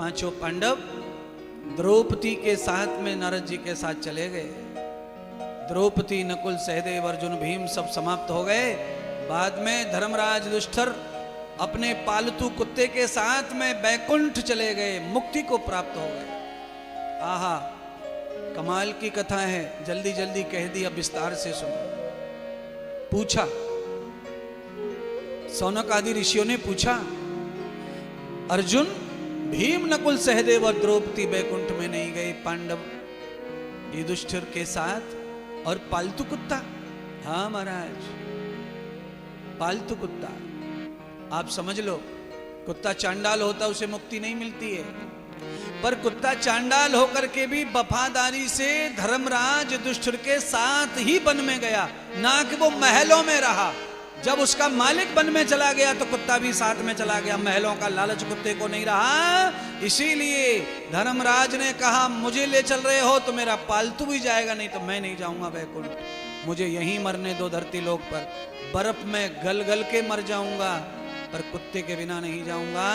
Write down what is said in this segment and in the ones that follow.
पांचों पांडव द्रौपदी के साथ में नारद जी के साथ चले गए। द्रौपदी, नकुल, सहदेव, अर्जुन, भीम सब समाप्त हो गए। बाद में धर्मराज युधिष्ठिर अपने पालतू कुत्ते के साथ में बैकुंठ चले गए, मुक्ति को प्राप्त हो गए। आहा, कमाल की कथा है, जल्दी जल्दी कह दी, अब विस्तार से सुनो। पूछा, सौनक आदि ऋषियों ने पूछा, अर्जुन, भीम, नकुल, सहदेव और द्रौपदी बैकुंठ में नहीं गए, पांडव युधिष्ठिर के साथ और पालतू कुत्ता? हाँ महाराज, पालतू कुत्ता। आप समझ लो, कुत्ता चांडाल होता उसे मुक्ति नहीं मिलती है, पर कुत्ता चांडाल होकर के भी वफादारी से धर्मराज युधिष्ठिर के साथ ही वन में गया, ना कि वो महलों में रहा। जब उसका मालिक वन में चला गया तो कुत्ता भी साथ में चला गया, महलों का लालच कुत्ते को नहीं रहा। इसीलिए धर्मराज ने कहा, मुझे ले चल रहे हो तो मेरा पालतू भी जाएगा, नहीं तो मैं नहीं जाऊंगा बैकुंठ, मुझे यहीं मरने दो धरती लोक पर, बर्फ में गल गल के मर जाऊंगा, पर कुत्ते के बिना नहीं जाऊंगा।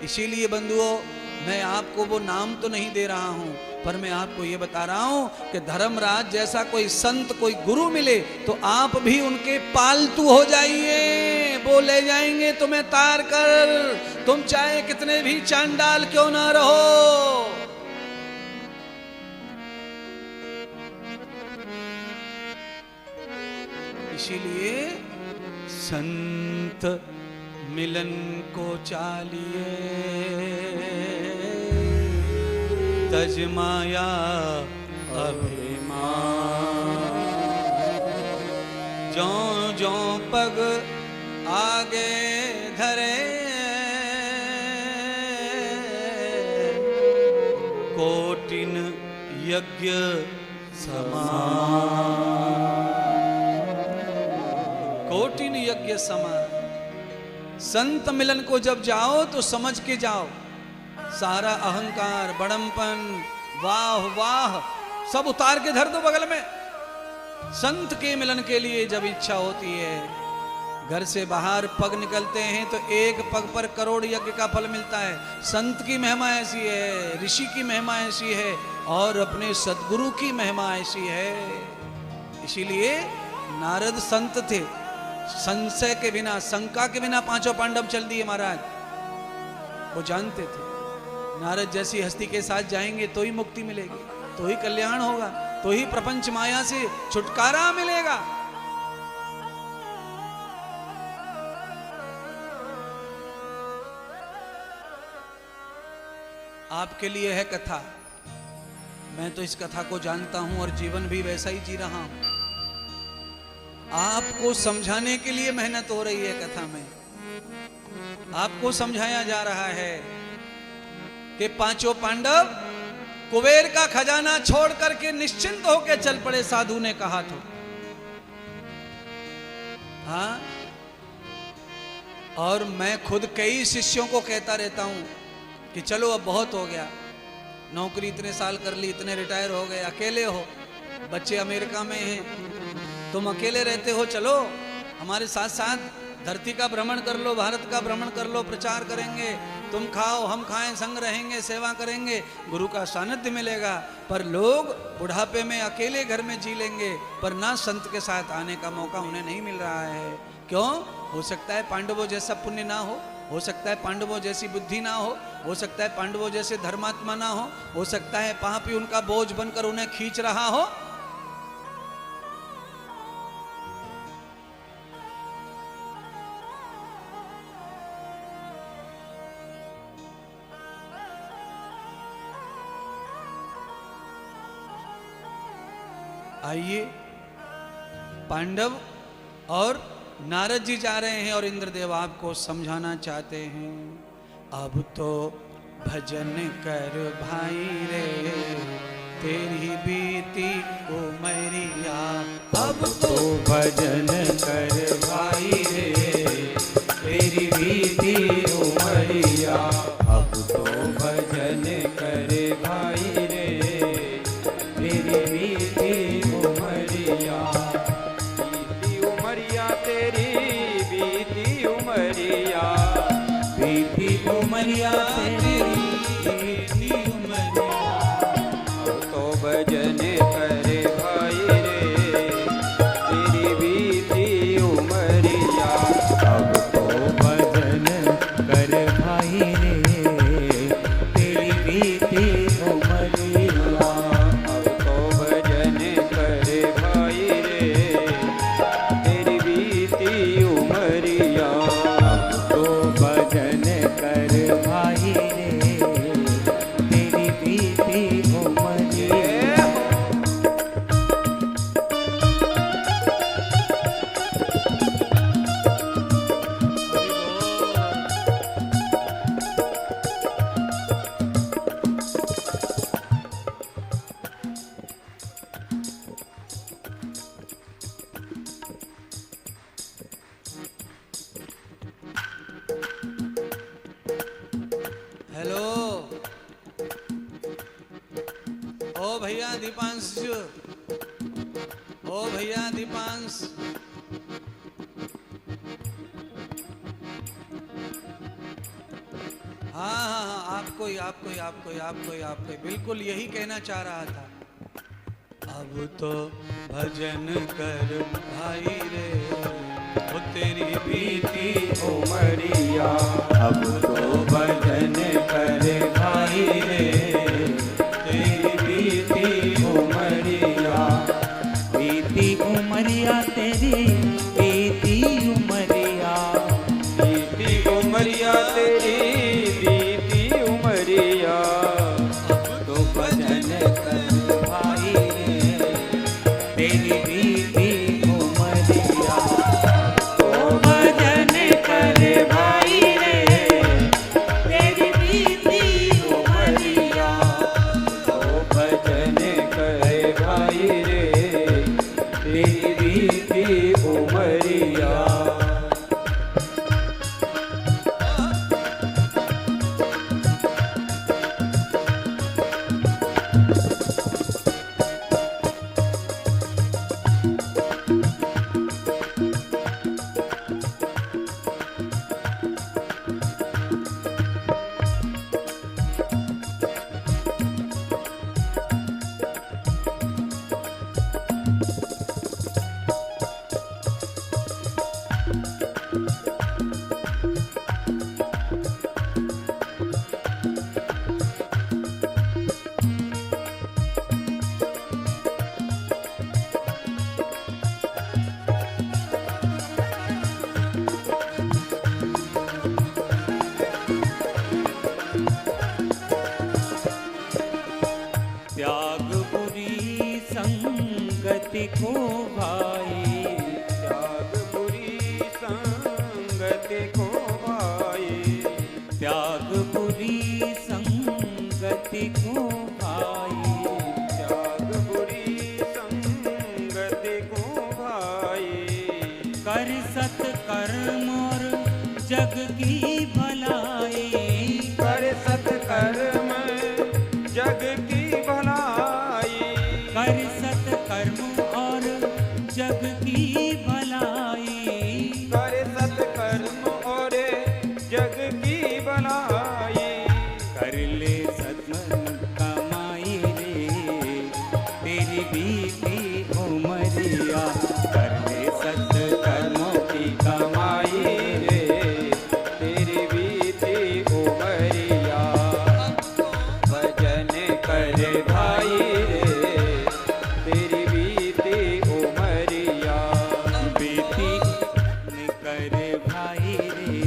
इसीलिए बंधुओं, मैं आपको वो नाम तो नहीं दे रहा हूं, पर मैं आपको ये बता रहा हूं कि धर्मराज जैसा कोई संत, कोई गुरु मिले तो आप भी उनके पालतू हो जाइए, वो ले जाएंगे तुम्हें तार कर, तुम चाहे कितने भी चांडाल क्यों ना रहो। इसीलिए संत मिलन को चालिए, तज माया अभिमान, जो जो पग आगे धरे, कोटिन यज्ञ समान, कोटिन यज्ञ समान। संत मिलन को जब जाओ तो समझ के जाओ, सारा अहंकार, बड़मपन, वाह वाह सब उतार के धर दो बगल में। संत के मिलन के लिए जब इच्छा होती है, घर से बाहर पग निकलते हैं तो एक पग पर करोड़ यज्ञ का फल मिलता है। संत की महिमा ऐसी है, ऋषि की महिमा ऐसी है, और अपने सद्गुरु की महिमा ऐसी है। इसीलिए नारद संत थे, संशय के बिना, शंका के बिना पांचों पांडव चल दिए महाराज। वो जानते थे नारद जैसी हस्ती के साथ जाएंगे तो ही मुक्ति मिलेगी, तो ही कल्याण होगा, तो ही प्रपंच माया से छुटकारा मिलेगा। आपके लिए है कथा, मैं तो इस कथा को जानता हूं और जीवन भी वैसा ही जी रहा हूं। आपको समझाने के लिए मेहनत हो रही है कथा में, आपको समझाया जा रहा है कि पांचों पांडव कुबेर का खजाना छोड़ करके निश्चिंत होकर चल पड़े, साधु ने कहा तो। हाँ, और मैं खुद कई शिष्यों को कहता रहता हूं कि चलो अब बहुत हो गया, नौकरी इतने साल कर ली, इतने रिटायर हो गए, अकेले हो, बच्चे अमेरिका में हैं, तुम अकेले रहते हो, चलो हमारे साथ साथ धरती का भ्रमण कर लो, भारत का भ्रमण कर लो, प्रचार करेंगे, तुम खाओ हम खाएं, संग रहेंगे, सेवा करेंगे, गुरु का सानिध्य मिलेगा। पर लोग बुढ़ापे में अकेले घर में जी लेंगे, पर ना संत के साथ आने का मौका उन्हें नहीं मिल रहा है। क्यों? हो सकता है पांडवों जैसा पुण्य ना हो सकता है पांडवों जैसी बुद्धि ना हो सकता है पांडवों जैसे धर्मात्मा ना हो सकता है पापी उनका बोझ बनकर उन्हें खींच रहा हो। आइए, पांडव और नारद जी जा रहे हैं और इंद्रदेव आपको समझाना चाहते हैं। अब तो भजन कर भाई रे, तेरी बीती उमरिया, अब तो भजन कर भाई रे, तेरी बीती उमरिया, अब तो भजन कर भाई रे, तेरी बीती उमरिया, बीती उमरिया तेरी बीती उमरिया, बीती उमरिया तेरी ओ भैया दीपांश, ओ भैया दीपांश, हाँ हाँ हाँ, आपको ही आपको ही आपको ही आपको ही आपको ही, बिल्कुल यही कहना चाह रहा था। अब तो भजन कर भाई रे, वो तेरी बीती उमरिया, अब तो भजन कर भाई रे, तेरी बीती उमरिया, बीती उमरिया तेरी बीती उमरिया, बीती उमरिया तेरी बीती उमरिया, अब तो भजन कर भाई रे, तेरी बीती उमरिया, तो भजन कर भाई रे, तेरी बीती उमरिया, तो भजन कर भाई रे, तेरी बीती उमरिया। त्याग बुरी संगति को भाई, त्याग बुरी संगति को भाई, त्याग बुरी संगति को भाई, त्याग बुरी संगति को भाई, कर सत्कर्म और जग की भलाई, कर सत्कर्म जग की भलाई, कर सत्कर्म और जग की भलाई, कर सत्कर्म और जग की भलाई, कर ले सत्कर्म कमाई रे, तेरी बीती उमरिया, कर ले सत्कर्मों की कमाई रे, तेरी बीती उमरिया, भजन कर भाई रे, तेरी बीती उमरिया, बीती कर भाई रे,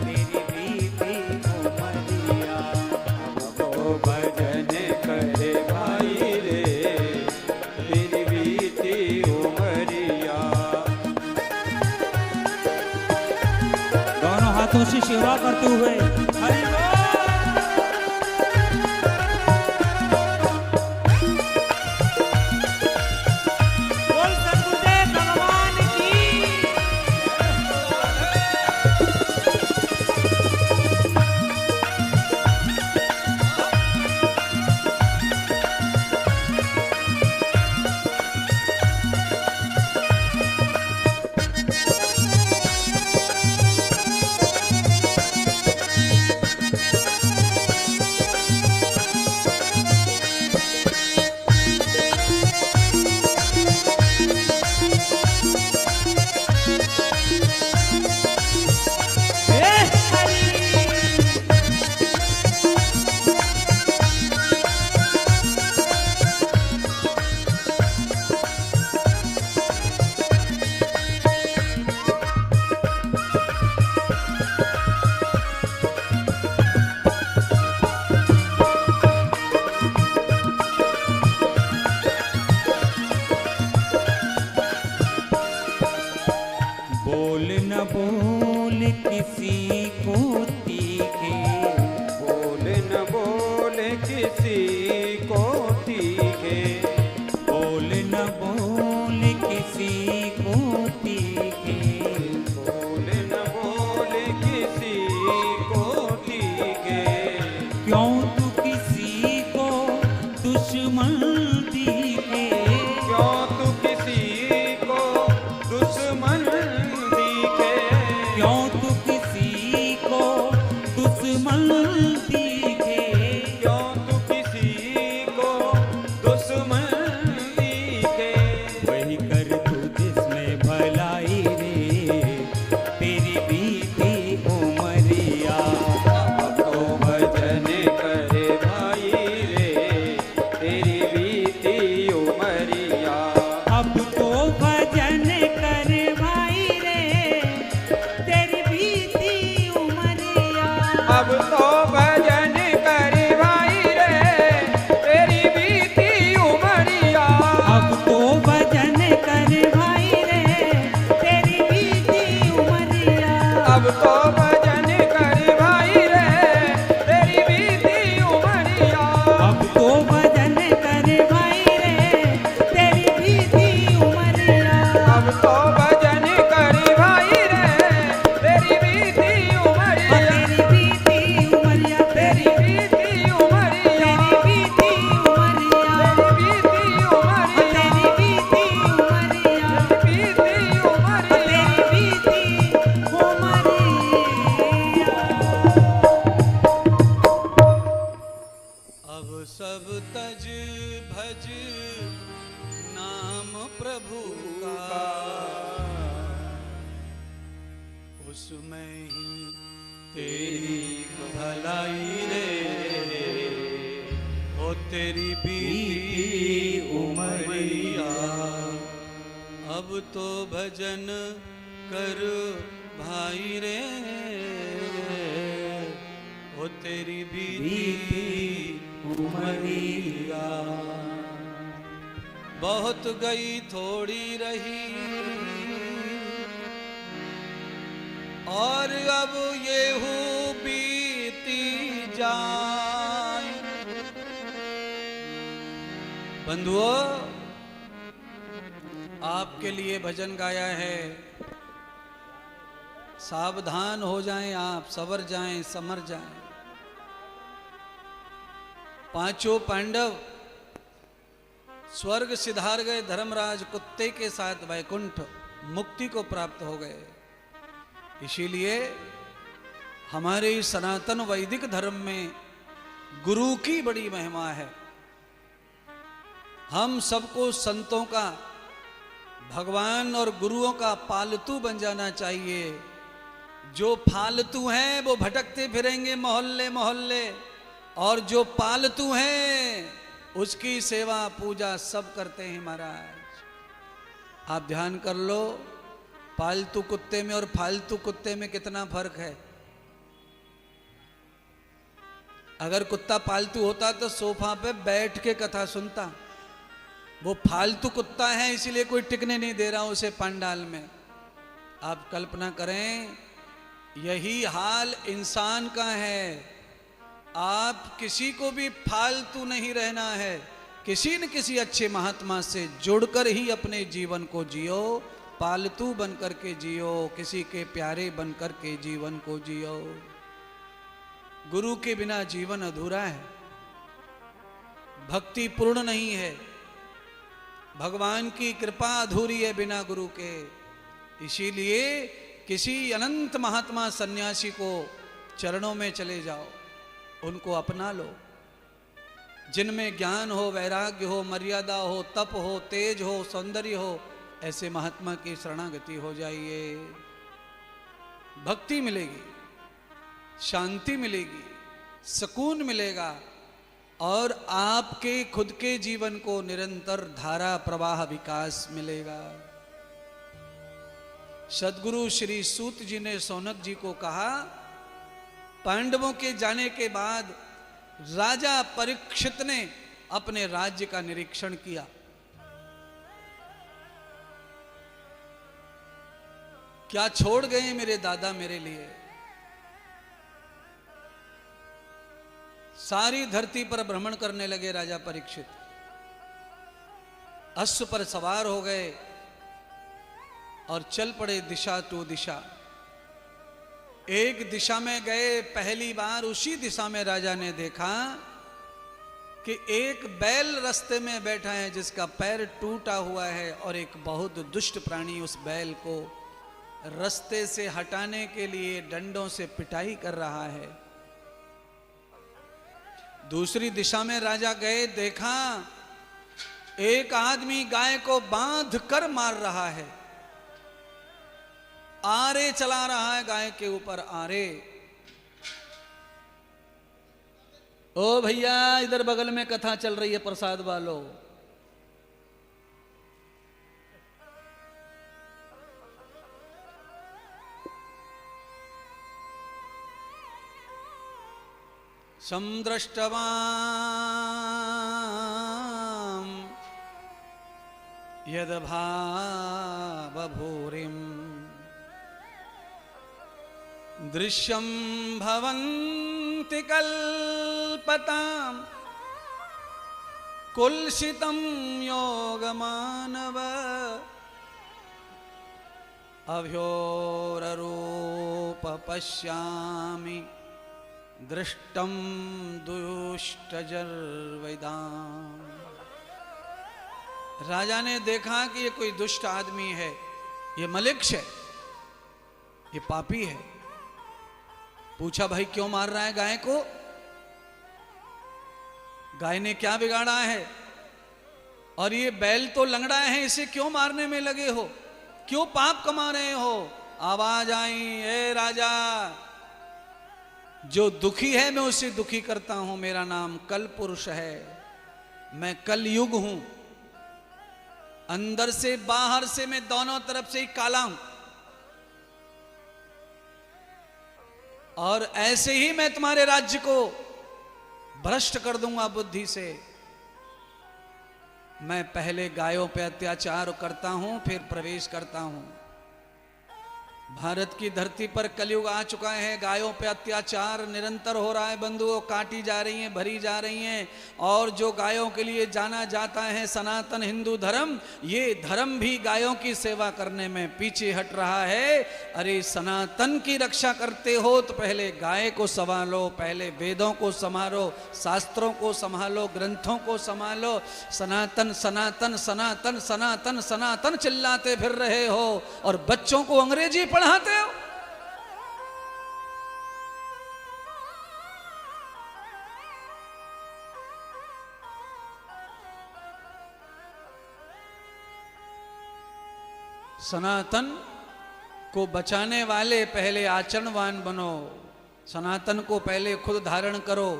तेरी बीती उमरिया, तो भजन कर भाई रे, तेरी बीती उमरिया। दोनों हाथों से सेवा करते हुए हरि बोल। बोल सद्गुरुदेव भगवान की। दिखे, क्यों तू किसी को दुश्मन दिखे। वही कर तू जिसमें भलाई रे, तेरी बीती उमरिया। अब तो भजन करे भाई रे, तेरी बीती उमरिया। अब तो भजन कर भाई रे, तेरी बीती उमरिया। अब तो भजन करे भाई रे, तेरी बीती उमरिया। अब तो भजन कर भाई रे, तेरी बीती उमरिया। अब तो भजन करे भाई रे, तेरी बीती उमरिया। अब तो भजन कर भाई रे, तेरी बीती उमरिया। अब तो भजन करे भाई रे, तेरी बीती उमरिया। तेरी बीती उमरिया, तेरी बीती उमरिया। तेरी बीती उमरिया, तेरी बीती उमरिया। तेरी बीती उमरिया, बीती उमरिया। तेरी बीती उमरिया। अब सब तज भज नाम प्रभु का, उसमें ही तेरी भलाई रे, ओ तेरी बीती उमरिया। अब तो भजन कर भाई रे, ओ तेरी बीती उमरिया। बहुत गई थोड़ी रही, और अब ये हूँ बीती जाए। बंधुओं, आपके लिए भजन गाया है। सावधान हो जाएं, आप सवर जाएं, समर जाएं। पांचों पांडव स्वर्ग सिधार गए, धर्मराज कुत्ते के साथ वैकुंठ मुक्ति को प्राप्त हो गए। इसीलिए हमारे इस सनातन वैदिक धर्म में गुरु की बड़ी महिमा है। हम सबको संतों का, भगवान और गुरुओं का पालतू बन जाना चाहिए। जो फालतू हैं वो भटकते फिरेंगे मोहल्ले मोहल्ले, और जो पालतू हैं उसकी सेवा पूजा सब करते हैं महाराज। आप ध्यान कर लो, पालतू कुत्ते में और फालतू कुत्ते में कितना फर्क है। अगर कुत्ता पालतू होता तो सोफा पे बैठ के कथा सुनता। वो फालतू कुत्ता है, इसीलिए कोई टिकने नहीं दे रहा उसे पंडाल में। आप कल्पना करें, यही हाल इंसान का है। आप किसी को भी फालतू नहीं रहना है। किसी न किसी अच्छे महात्मा से जुड़कर ही अपने जीवन को जियो। पालतू बनकर के जियो, किसी के प्यारे बनकर के जीवन को जियो। गुरु के बिना जीवन अधूरा है, भक्ति पूर्ण नहीं है, भगवान की कृपा अधूरी है बिना गुरु के। इसीलिए किसी अनंत महात्मा सन्यासी को चरणों में चले जाओ, उनको अपना लो। जिनमें ज्ञान हो, वैराग्य हो, मर्यादा हो, तप हो, तेज हो, सौंदर्य हो, ऐसे महात्मा की शरणागति हो जाइए। भक्ति मिलेगी, शांति मिलेगी, सुकून मिलेगा, और आपके खुद के जीवन को निरंतर धारा प्रवाह विकास मिलेगा। सदगुरु श्री सूत जी ने सौनक जी को कहा, पांडवों के जाने के बाद राजा परीक्षित ने अपने राज्य का निरीक्षण किया। क्या छोड़ गए मेरे दादा मेरे लिए। सारी धरती पर भ्रमण करने लगे राजा परीक्षित। अश्व पर सवार हो गए और चल पड़े दिशा टू दिशा। एक दिशा में गए, पहली बार उसी दिशा में राजा ने देखा कि एक बैल रास्ते में बैठा है जिसका पैर टूटा हुआ है, और एक बहुत दुष्ट प्राणी उस बैल को रास्ते से हटाने के लिए डंडों से पिटाई कर रहा है। दूसरी दिशा में राजा गए, देखा एक आदमी गाय को बांध कर मार रहा है, आरे चला रहा है गाय के ऊपर आरे। ओ भैया इधर बगल में कथा चल रही है प्रसाद वालों। समदृष्टवाम यद्भावभूरिम् दृश्यं भवन्ति कल्पताम् कुलसितं योगमानव अभ्योररूप पश्यामि दृष्टम दुष्टजर्वैदाम। राजा ने देखा कि ये कोई दुष्ट आदमी है, ये मलिक्ष है, ये पापी है। पूछा भाई क्यों मार रहा है गाय को? गाय ने क्या बिगाड़ा है? और ये बैल तो लंगड़ा है, इसे क्यों मारने में लगे हो? क्यों पाप कमा रहे हो? आवाज आई, ए राजा, जो दुखी है मैं उसे दुखी करता हूं। मेरा नाम कल पुरुष है, मैं कल युग हूं। अंदर से बाहर से मैं दोनों तरफ से ही काला हूं। और ऐसे ही मैं तुम्हारे राज्य को भ्रष्ट कर दूंगा बुद्धि से। मैं पहले गायों पे अत्याचार करता हूं, फिर प्रवेश करता हूं। भारत की धरती पर कलयुग आ चुका है, गायों पे अत्याचार निरंतर हो रहा है, बंधुओं काटी जा रही हैं, भरी जा रही हैं। और जो गायों के लिए जाना जाता है सनातन हिंदू धर्म, ये धर्म भी गायों की सेवा करने में पीछे हट रहा है। अरे सनातन की रक्षा करते हो तो पहले गाय को संभालो, पहले वेदों को संभालो, शास्त्रों को संभालो, ग्रंथों को संभालो। सनातन सनातन सनातन सनातन सनातन चिल्लाते फिर रहे हो और बच्चों को अंग्रेजी पढ़ाते हो। सनातन को बचाने वाले पहले आचरणवान बनो, सनातन को पहले खुद धारण करो।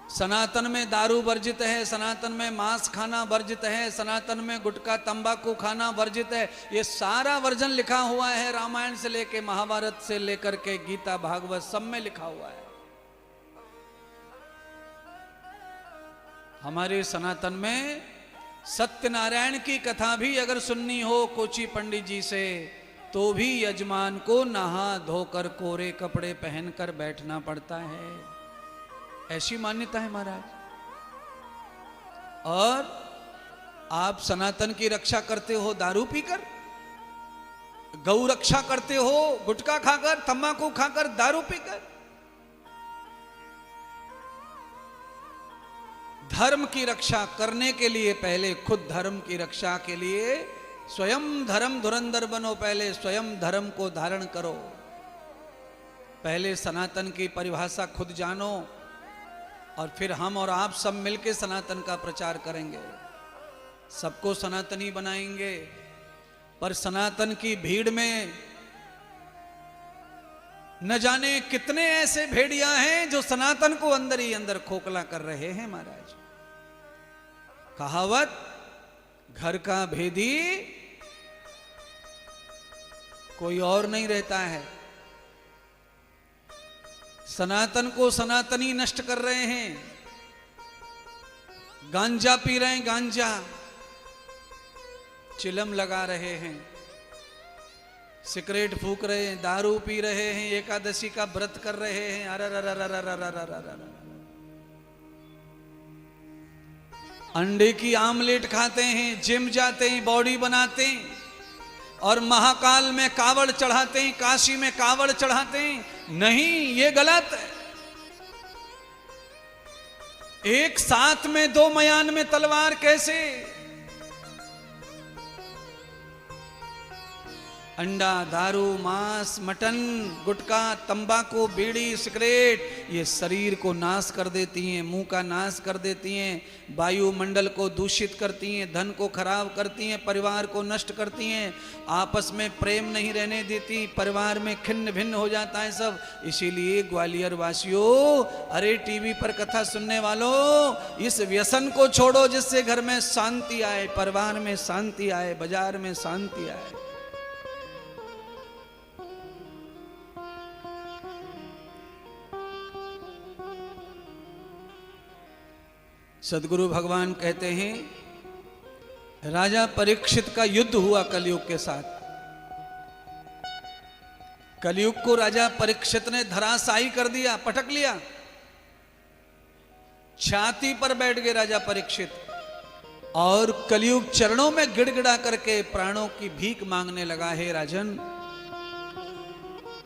सनातन में दारू वर्जित है, सनातन में मांस खाना वर्जित है, सनातन में गुटखा तंबाकू खाना वर्जित है। ये सारा वर्जन लिखा हुआ है, रामायण से लेके महाभारत से लेकर के गीता भागवत सब में लिखा हुआ है। हमारे सनातन में सत्यनारायण की कथा भी अगर सुननी हो कोची पंडित जी से, तो भी यजमान को नहा धोकर कोरे कपड़े पहनकर बैठना पड़ता है। ऐसी मान्यता है महाराज। और आप सनातन की रक्षा करते हो दारू पीकर, गौ रक्षा करते हो गुटखा खाकर, तंबाकू खाकर, दारू पीकर। धर्म की रक्षा करने के लिए पहले खुद धर्म की रक्षा के लिए स्वयं धर्म धुरंधर बनो, पहले स्वयं धर्म को धारण करो। पहले सनातन की परिभाषा खुद जानो और फिर हम और आप सब मिलके सनातन का प्रचार करेंगे, सबको सनातनी बनाएंगे। पर सनातन की भीड़ में न जाने कितने ऐसे भेड़िया हैं जो सनातन को अंदर ही अंदर खोखला कर रहे हैं महाराज। कहावत, घर का भेदी कोई और नहीं रहता है। सनातन को सनातनी नष्ट कर रहे हैं। गांजा पी रहे हैं, गांजा, चिलम लगा रहे हैं, सिगरेट फूक रहे हैं, दारू पी रहे हैं, एकादशी का व्रत कर रहे हैं। अंडे की आमलेट खाते हैं, जिम जाते हैं, बॉडी बनाते हैं और महाकाल में कावड़ चढ़ाते हैं, काशी में कावड़ चढ़ाते हैं। नहीं, ये गलत है। एक साथ में दो मयान में तलवार कैसे? अंडा, दारू, मांस, मटन, गुटखा, तंबाकू, बीड़ी, सिगरेट ये शरीर को नाश कर देती हैं, मुंह का नाश कर देती हैं, वायुमंडल को दूषित करती हैं, धन को खराब करती हैं, परिवार को नष्ट करती हैं, आपस में प्रेम नहीं रहने देती, परिवार में खिन्न भिन्न हो जाता है सब। इसीलिए ग्वालियर वासियों, अरे टीवी पर कथा सुनने वालों, इस व्यसन को छोड़ो जिससे घर में शांति आए, परिवार में शांति आए, बाजार में शांति आए। सदगुरु भगवान कहते हैं राजा परीक्षित का युद्ध हुआ कलयुग के साथ। कलयुग को राजा परीक्षित ने धराशायी कर दिया, पटक लिया, छाती पर बैठ गए राजा परीक्षित और कलयुग चरणों में गिड़गिड़ा करके प्राणों की भीख मांगने लगा। हे राजन,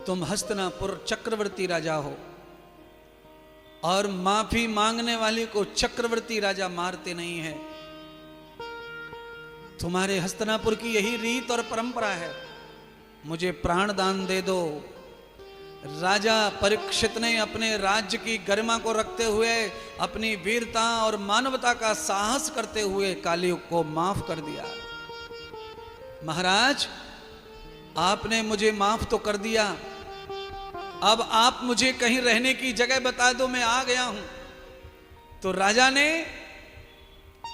तुम हस्तिनापुर चक्रवर्ती राजा हो और माफी मांगने वाले को चक्रवर्ती राजा मारते नहीं है। तुम्हारे हस्तिनापुर की यही रीत और परंपरा है, मुझे प्राण दान दे दो। राजा परीक्षित ने अपने राज्य की गरिमा को रखते हुए, अपनी वीरता और मानवता का साहस करते हुए कलयुग को माफ कर दिया। महाराज, आपने मुझे माफ तो कर दिया, अब आप मुझे कहीं रहने की जगह बता दो, मैं आ गया हूं। तो राजा ने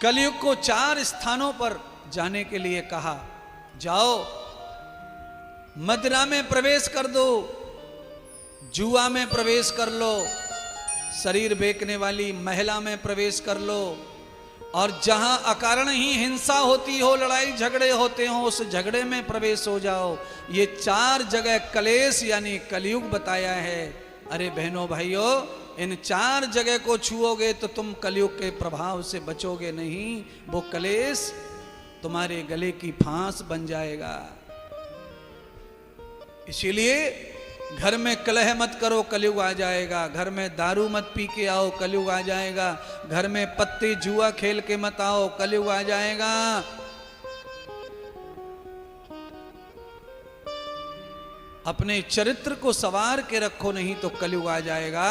कलयुग को 4 स्थानों पर जाने के लिए कहा। जाओ, मदिरा में प्रवेश कर दो, जुआ में प्रवेश कर लो, शरीर बेचने वाली महिला में प्रवेश कर लो, और जहां अकारण ही हिंसा होती हो, लड़ाई झगड़े होते हो, उस झगड़े में प्रवेश हो जाओ। ये 4 जगह कलेश यानी कलयुग बताया है। अरे बहनों भाइयों, इन 4 जगह को छुओगे तो तुम कलयुग के प्रभाव से बचोगे नहीं, वो कलेश तुम्हारे गले की फांस बन जाएगा। इसीलिए घर में कलह मत करो, कलयुग आ जाएगा। घर में दारू मत पी के आओ, कलयुग आ जाएगा। घर में पत्ते जुआ खेल के मत आओ, कलयुग आ जाएगा। अपने चरित्र को संवार के रखो, नहीं तो कलयुग आ जाएगा।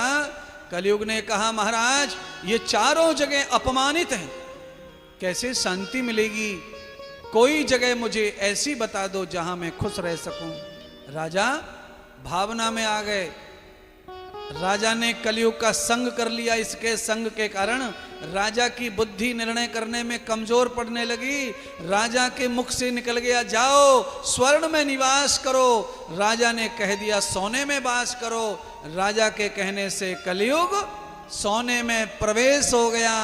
कलयुग ने कहा, महाराज ये 4 जगह अपमानित हैं, कैसे शांति मिलेगी? कोई जगह मुझे ऐसी बता दो जहां मैं खुश रह सकूं। राजा भावना में आ गए। राजा ने कलयुग का संग कर लिया। इसके संग के कारण राजा की बुद्धि निर्णय करने में कमजोर पड़ने लगी। राजा के मुख से निकल गया, जाओ स्वर्ण में निवास करो। राजा ने कह दिया, सोने में वास करो। राजा के कहने से कलयुग सोने में प्रवेश हो गया।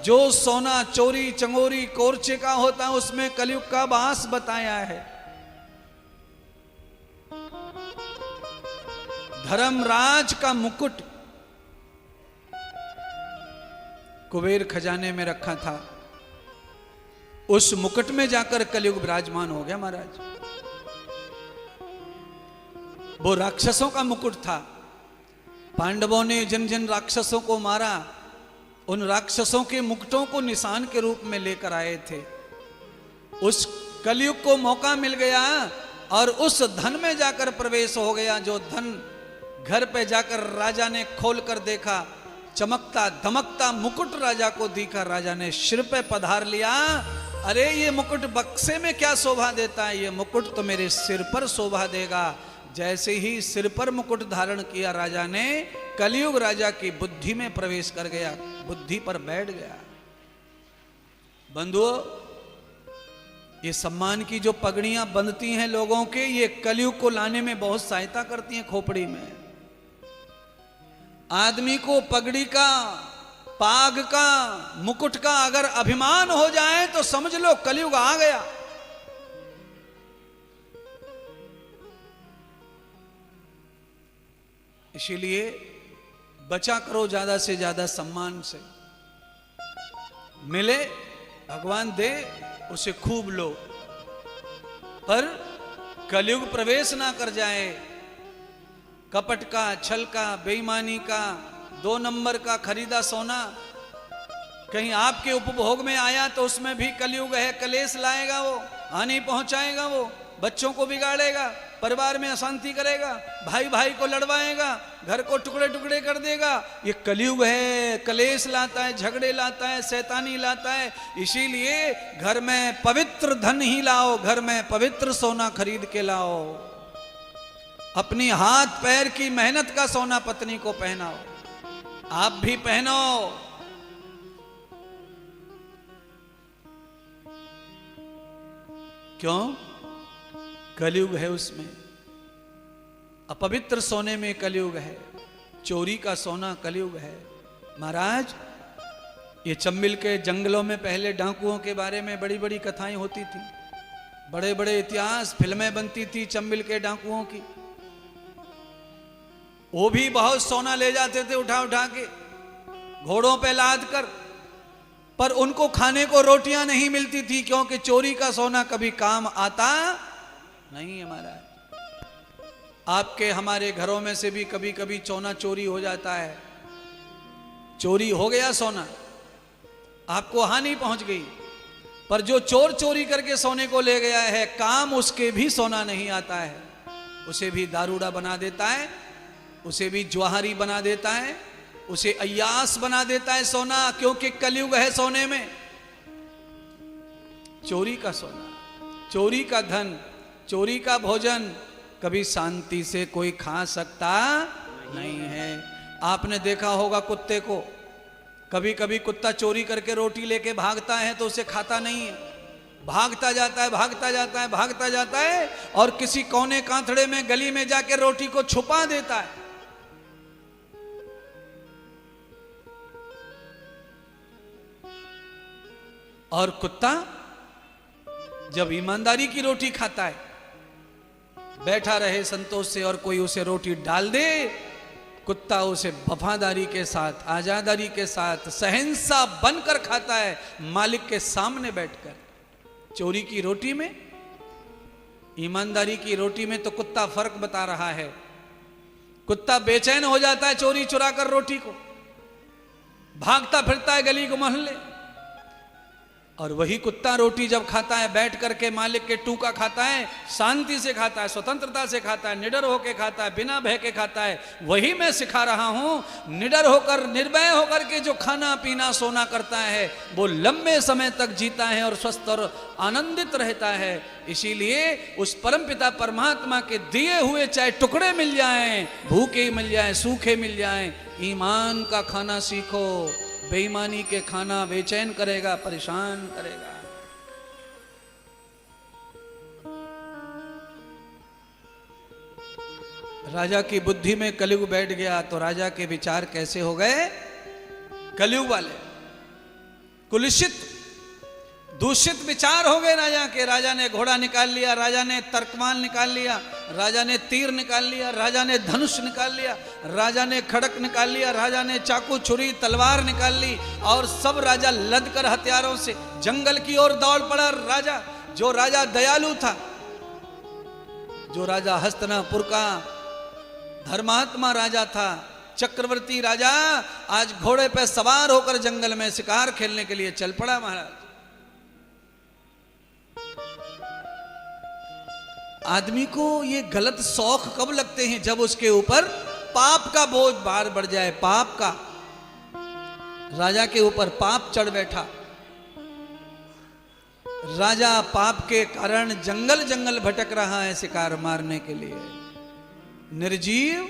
जो सोना चोरी चंगोरी कोरचे का होता है, उसमें कलयुग का वास बताया है। धर्मराज का मुकुट कुबेर खजाने में रखा था, उस मुकुट में जाकर कलयुग विराजमान हो गया। महाराज, वो राक्षसों का मुकुट था। पांडवों ने जिन जिन राक्षसों को मारा, उन राक्षसों के मुकुटों को निशान के रूप में लेकर आए थे। उस कलयुग को मौका मिल गया और उस धन में जाकर प्रवेश हो गया। जो धन घर पे जाकर राजा ने खोल कर देखा, चमकता धमकता मुकुट राजा को दिखा। राजा ने सिर पे पधार लिया। अरे ये मुकुट बक्से में क्या शोभा देता है, ये मुकुट तो मेरे सिर पर शोभा देगा। जैसे ही सिर पर मुकुट धारण किया, राजा ने कलयुग राजा की बुद्धि में प्रवेश कर गया, बुद्धि पर बैठ गया। बंधुओं, ये सम्मान की जो पगड़ियां बंधती हैं लोगों के, ये कलयुग को लाने में बहुत सहायता करती हैं। खोपड़ी में आदमी को पगड़ी का, पाग का, मुकुट का अगर अभिमान हो जाए तो समझ लो कलयुग आ गया। इसीलिए बचा करो ज्यादा से ज्यादा सम्मान से। मिले भगवान दे, उसे खूब लो, पर कलयुग प्रवेश ना कर जाए। कपट का, छल का, बेईमानी का, 2 नंबर का खरीदा सोना कहीं आपके उपभोग में आया तो उसमें भी कलयुग है, कलेश लाएगा वो, हानि पहुंचाएगा वो। बच्चों को बिगाड़ेगा, परिवार में अशांति करेगा, भाई भाई को लड़वाएगा, घर को टुकड़े टुकड़े कर देगा। ये कलयुग है, कलेश लाता है, झगड़े लाता है, शैतानी लाता है। इसीलिए घर में पवित्र धन ही लाओ, घर में पवित्र सोना खरीद के लाओ। अपनी हाथ पैर की मेहनत का सोना पत्नी को पहनाओ, आप भी पहनो। क्यों? कलयुग है उसमें, अपवित्र सोने में कलयुग है, चोरी का सोना कलयुग है। महाराज, ये चंबिल के जंगलों में पहले डाकुओं के बारे में बड़ी बड़ी कथाएं होती थी, बड़े बड़े इतिहास, फिल्में बनती थी चंबिल के डाकुओं की। वो भी बहुत सोना ले जाते थे उठा उठा के, घोड़ों पे लाद कर, पर उनको खाने को रोटियां नहीं मिलती थी, क्योंकि चोरी का सोना कभी काम आता नहीं है। महाराज, आपके हमारे घरों में से भी कभी कभी सोना चोरी हो जाता है। चोरी हो गया सोना, आपको हानि पहुंच गई, पर जो चोर चोरी करके सोने को ले गया है, काम उसके भी सोना नहीं आता है। उसे भी दारूड़ा बना देता है, उसे भी ज्वाहरी बना देता है, उसे अय्यास बना देता है सोना, क्योंकि कलयुग है सोने में। चोरी का सोना, चोरी का धन, चोरी का भोजन कभी शांति से कोई खा सकता नहीं है। आपने देखा होगा कुत्ते को, कभी कभी कुत्ता चोरी करके रोटी लेके भागता है तो उसे खाता नहीं है, भागता जाता है, भागता जाता है, भागता जाता है, और किसी कोने कांथड़े में गली में जाके रोटी को छुपा देता है। और कुत्ता जब ईमानदारी की रोटी खाता है, बैठा रहे संतोष से और कोई उसे रोटी डाल दे, कुत्ता उसे वफादारी के साथ, आजादारी के साथ, सहनसा बनकर खाता है, मालिक के सामने बैठकर। चोरी की रोटी में, ईमानदारी की रोटी में तो कुत्ता फर्क बता रहा है। कुत्ता बेचैन हो जाता है चोरी चुरा कर रोटी को, भागता फिरता है गली को मोहल्ले, और वही कुत्ता रोटी जब खाता है बैठ करके मालिक के टूका खाता है, शांति से खाता है, स्वतंत्रता से खाता है, निडर होकर खाता है, बिना भय के खाता है। वही मैं सिखा रहा हूं। निडर होकर, निर्भय होकर के जो खाना पीना सोना करता है, वो लंबे समय तक जीता है और स्वस्थ और आनंदित रहता है। इसीलिए उस परमपिता परमात्मा के दिए हुए चाहे टुकड़े मिल जाएं, भूखे मिल जाएं, सूखे मिल जाएं, ईमान का खाना सीखो। बेईमानी के खाना बेचैन करेगा, परेशान करेगा। राजा की बुद्धि में कलयुग बैठ गया तो राजा के विचार कैसे हो गए? कलयुग वाले, कुलुषित, दूषित विचार हो गए राजा के। राजा ने घोड़ा निकाल लिया, राजा ने तर्कमान निकाल लिया, राजा ने तीर निकाल लिया, राजा ने धनुष निकाल लिया, राजा ने खड़क निकाल लिया, राजा ने चाकू छुरी तलवार निकाल ली, और सब राजा लद कर हथियारों से जंगल की ओर दौड़ पड़ा। राजा, जो राजा दयालु था, जो राजा हस्तिनापुर का धर्मात्मा राजा था, चक्रवर्ती राजा, आज घोड़े पे सवार होकर जंगल में शिकार खेलने के लिए चल पड़ा। महाराज, आदमी को ये गलत शौक कब लगते हैं? जब उसके ऊपर पाप का बोझ बार बढ़ जाए। पाप का, राजा के ऊपर पाप चढ़ बैठा। राजा पाप के कारण जंगल जंगल भटक रहा है शिकार मारने के लिए। निर्जीव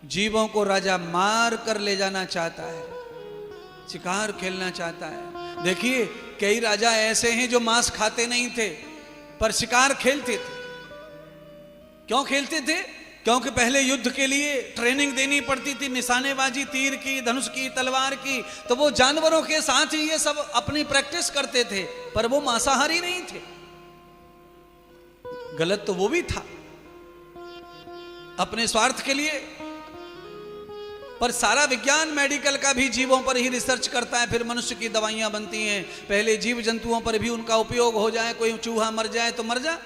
जीवों को राजा मार कर ले जाना चाहता है, शिकार खेलना चाहता है। देखिए, कई राजा ऐसे हैं जो मांस खाते नहीं थे पर शिकार खेलते थे। क्यों खेलते थे? क्योंकि पहले युद्ध के लिए ट्रेनिंग देनी पड़ती थी, निशानेबाजी, तीर की, धनुष की, तलवार की, तो वो जानवरों के साथ ही ये सब अपनी प्रैक्टिस करते थे, पर वो मांसाहारी नहीं थे। गलत तो वो भी था अपने स्वार्थ के लिए, पर सारा विज्ञान मेडिकल का भी जीवों पर ही रिसर्च करता है, फिर मनुष्य की दवाइयां बनती हैं। पहले जीव जंतुओं पर भी उनका उपयोग हो जाए, कोई चूहा मर जाए तो मर जा,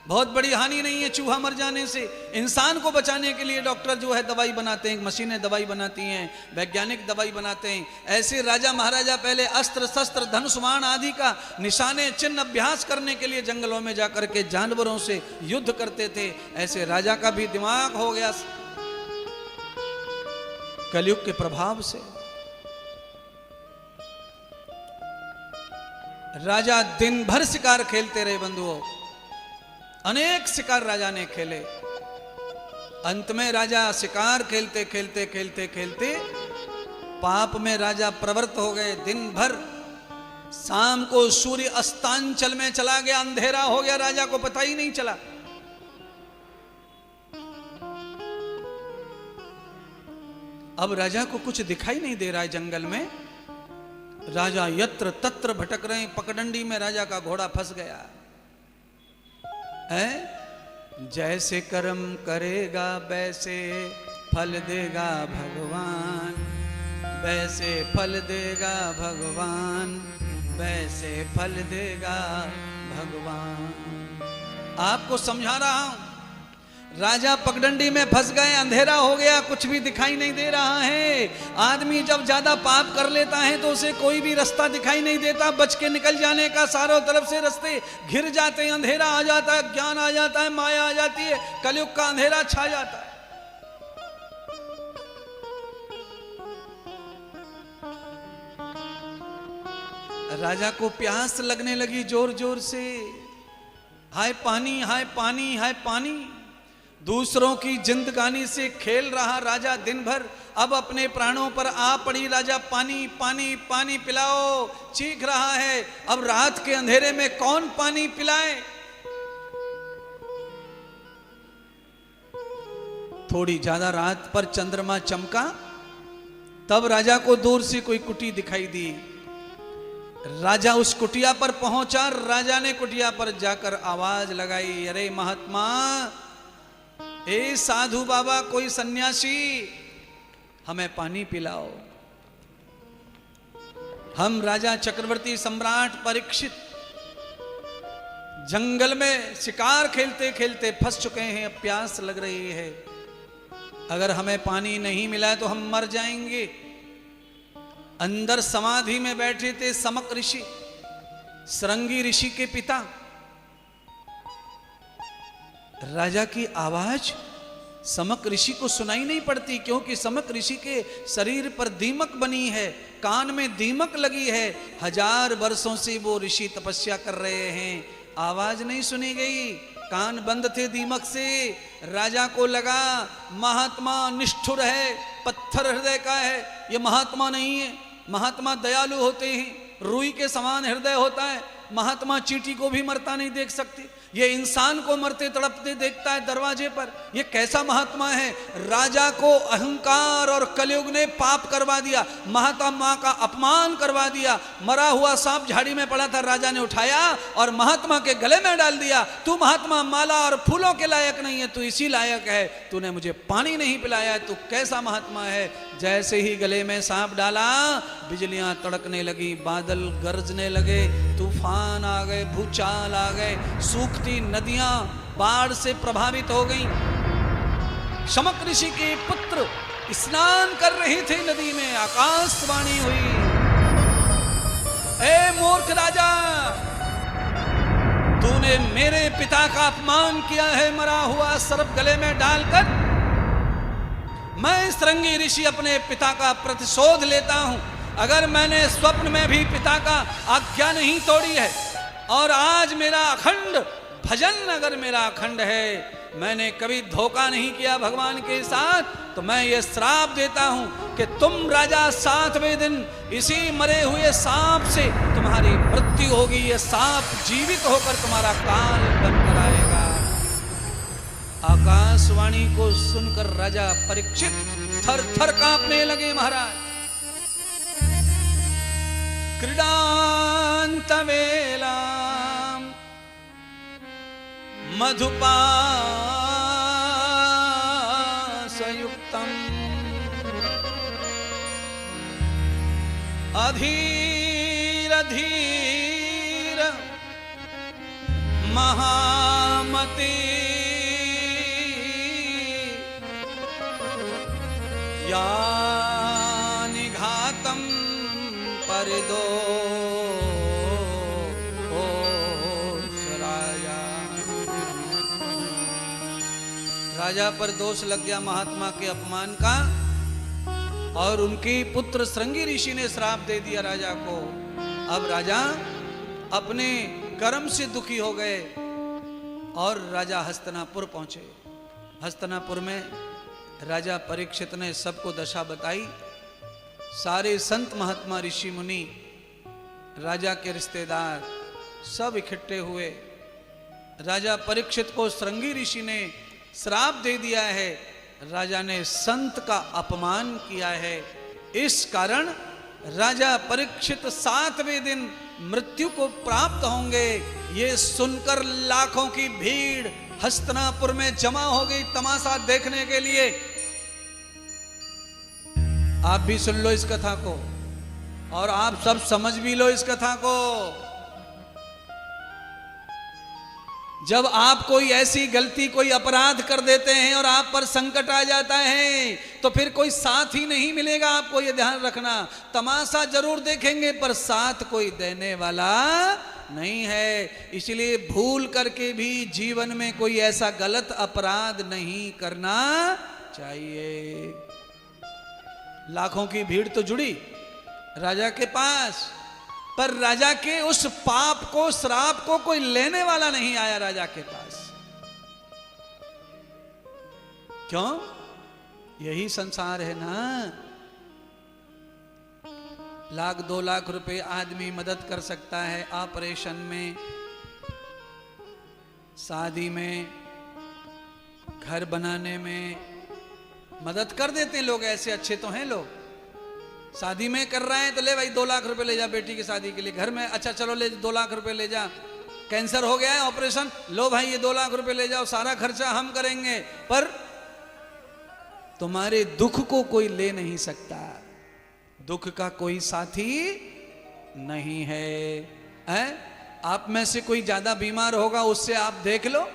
बहुत बड़ी हानि नहीं है चूहा मर जाने से। इंसान को बचाने के लिए डॉक्टर जो है दवाई बनाते हैं, मशीनें दवाई बनाती हैं, वैज्ञानिक दवाई बनाते हैं। ऐसे राजा महाराजा पहले अस्त्र शस्त्र धनुष बाण आदि का निशाने चिन्ह अभ्यास करने के लिए जंगलों में जाकर के जानवरों से युद्ध करते थे। ऐसे राजा का भी दिमाग हो गया कलयुग के प्रभाव से। राजा दिन भर शिकार खेलते रहे बंधुओं, अनेक शिकार राजा ने खेले। अंत में राजा शिकार खेलते खेलते खेलते खेलते पाप में राजा प्रवृत्त हो गए। दिन भर शाम को सूर्य अस्तांचल में चला गया, अंधेरा हो गया, राजा को पता ही नहीं चला। अब राजा को कुछ दिखाई नहीं दे रहा है जंगल में। राजा यत्र तत्र भटक रहे हैं। पगडंडी में राजा का घोड़ा फंस गया है। जैसे कर्म करेगा वैसे फल देगा भगवान, वैसे फल देगा भगवान, वैसे फल देगा भगवान। आपको समझा रहा हूं, राजा पगडंडी में फंस गए, अंधेरा हो गया, कुछ भी दिखाई नहीं दे रहा है। आदमी जब ज्यादा पाप कर लेता है तो उसे कोई भी रास्ता दिखाई नहीं देता, बच के निकल जाने का चारों तरफ से रास्ते घिर जाते हैं, अंधेरा आ जाता है, ज्ञान आ जाता है, माया आ जाती है, कलयुग का अंधेरा छा जाता है। राजा को प्यास लगने लगी जोर जोर से। हाय पानी, हाय पानी, हाय पानी। दूसरों की जिंदगानी से खेल रहा राजा दिन भर, अब अपने प्राणों पर आ पड़ी। राजा पानी पानी पानी पिलाओ चीख रहा है। अब रात के अंधेरे में कौन पानी पिलाए। थोड़ी ज्यादा रात पर चंद्रमा चमका, तब राजा को दूर से कोई कुटी दिखाई दी। राजा उस कुटिया पर पहुंचा। राजा ने कुटिया पर जाकर आवाज लगाई, अरे महात्मा, ए साधु बाबा, कोई सन्यासी, हमें पानी पिलाओ। हम राजा चक्रवर्ती सम्राट परीक्षित जंगल में शिकार खेलते खेलते फंस चुके हैं, अब प्यास लग रही है। अगर हमें पानी नहीं मिला तो हम मर जाएंगे। अंदर समाधि में बैठे थे समक ऋषि, सरंगी ऋषि के पिता। राजा की आवाज समक ऋषि को सुनाई नहीं पड़ती, क्योंकि समक ऋषि के शरीर पर दीमक बनी है, कान में दीमक लगी है। 1000 वर्षों से वो ऋषि तपस्या कर रहे हैं, आवाज नहीं सुनी गई, कान बंद थे दीमक से। राजा को लगा महात्मा निष्ठुर है, पत्थर हृदय का है, ये महात्मा नहीं है। महात्मा दयालु होते हैं, रुई के समान हृदय होता है। महात्मा चींटी को भी मरता नहीं देख सकते, ये इंसान को मरते तड़पते देखता है दरवाजे पर। ये कैसा महात्मा है। राजा को अहंकार और कलयुग ने पाप करवा दिया, महात्मा का अपमान करवा दिया। मरा हुआ सांप झाड़ी में पड़ा था, राजा ने उठाया और महात्मा के गले में डाल दिया। तू महात्मा माला और फूलों के लायक नहीं है, तू इसी लायक है, तूने मुझे पानी नहीं पिलाया, तू कैसा महात्मा है। जैसे ही गले में सांप डाला, बिजलियां तड़कने लगी, बादल गरजने लगे, तूफान आ गए, भूचाल आ गए, सूखती नदियां बाढ़ से प्रभावित हो गईं। शमक ऋषि के पुत्र स्नान कर रहे थे नदी में, आकाशवाणी हुई, ए मूर्ख राजा, तूने मेरे पिता का अपमान किया है। मरा हुआ सर्प गले में डालकर मैं सरंगी ऋषि अपने पिता का प्रतिशोध लेता हूं। अगर मैंने स्वप्न में भी पिता का आज्ञा नहीं तोड़ी है, और आज मेरा अखंड भजन अगर मेरा अखंड है, मैंने कभी धोखा नहीं किया भगवान के साथ, तो मैं ये श्राप देता हूं कि तुम राजा 7वें दिन इसी मरे हुए सांप से तुम्हारी मृत्यु होगी। ये सांप जीवित होकर तुम्हारा काल बनकर आएगा। आकाशवाणी को सुनकर राजा परीक्षित थर थर कांपने लगे। महाराज, क्रीडांत वेलाम मधुपासयुक्तम अधीर धीर महाम मति यानि घातम परिदो राजा पर दोष लग गया महात्मा के अपमान का, और उनकी पुत्र श्रृंगी ऋषि ने श्राप दे दिया राजा को। अब राजा अपने कर्म से दुखी हो गए और राजा हस्तिनापुर पहुंचे। हस्तिनापुर में राजा परीक्षित ने सबको दशा बताई। सारे संत महात्मा ऋषि मुनि, राजा के रिश्तेदार सब इकट्ठे हुए। राजा परीक्षित को श्रृंगी ऋषि ने श्राप दे दिया है, राजा ने संत का अपमान किया है, इस कारण राजा परीक्षित 7वें दिन मृत्यु को प्राप्त होंगे। ये सुनकर लाखों की भीड़ हस्तिनापुर में जमा हो गई तमाशा देखने के लिए। आप भी सुन लो इस कथा को और आप सब समझ भी लो इस कथा को। जब आप कोई ऐसी गलती, कोई अपराध कर देते हैं और आप पर संकट आ जाता है, तो फिर कोई साथ ही नहीं मिलेगा। आपको यह ध्यान रखना, तमाशा जरूर देखेंगे पर साथ कोई देने वाला नहीं है। इसलिए भूल करके भी जीवन में कोई ऐसा गलत अपराध नहीं करना चाहिए। लाखों की भीड़ तो जुड़ी राजा के पास, पर राजा के उस पाप को, श्राप को कोई लेने वाला नहीं आया राजा के पास। क्यों? यही संसार है ना। 1-2 लाख रुपए आदमी मदद कर सकता है ऑपरेशन में, शादी में, घर बनाने में मदद कर देते हैं लोग। ऐसे अच्छे तो हैं लोग। शादी में कर रहे हैं तो ले भाई 2 लाख रुपए ले जा बेटी की शादी के लिए। घर में अच्छा चलो ले 2 लाख रुपए ले जा। कैंसर हो गया है ऑपरेशन, लो भाई ये 2 लाख रुपए ले जाओ, सारा खर्चा हम करेंगे। पर तुम्हारे दुख को कोई ले नहीं सकता। दुख का कोई साथी नहीं है। आप में से कोई ज्यादा बीमार होगा, उससे आप देख लो,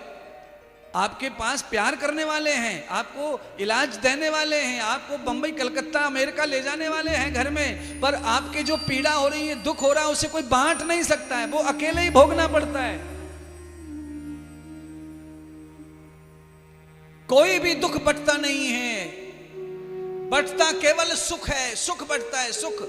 आपके पास प्यार करने वाले हैं, आपको इलाज देने वाले हैं, आपको बंबई, कलकत्ता, अमेरिका ले जाने वाले हैं घर में। पर आपके जो पीड़ा हो रही है, दुख हो रहा है, उसे कोई बांट नहीं सकता है, वो अकेले ही भोगना पड़ता है। कोई भी दुख बंटता नहीं है, बंटता केवल सुख है। सुख बंटता है, सुख।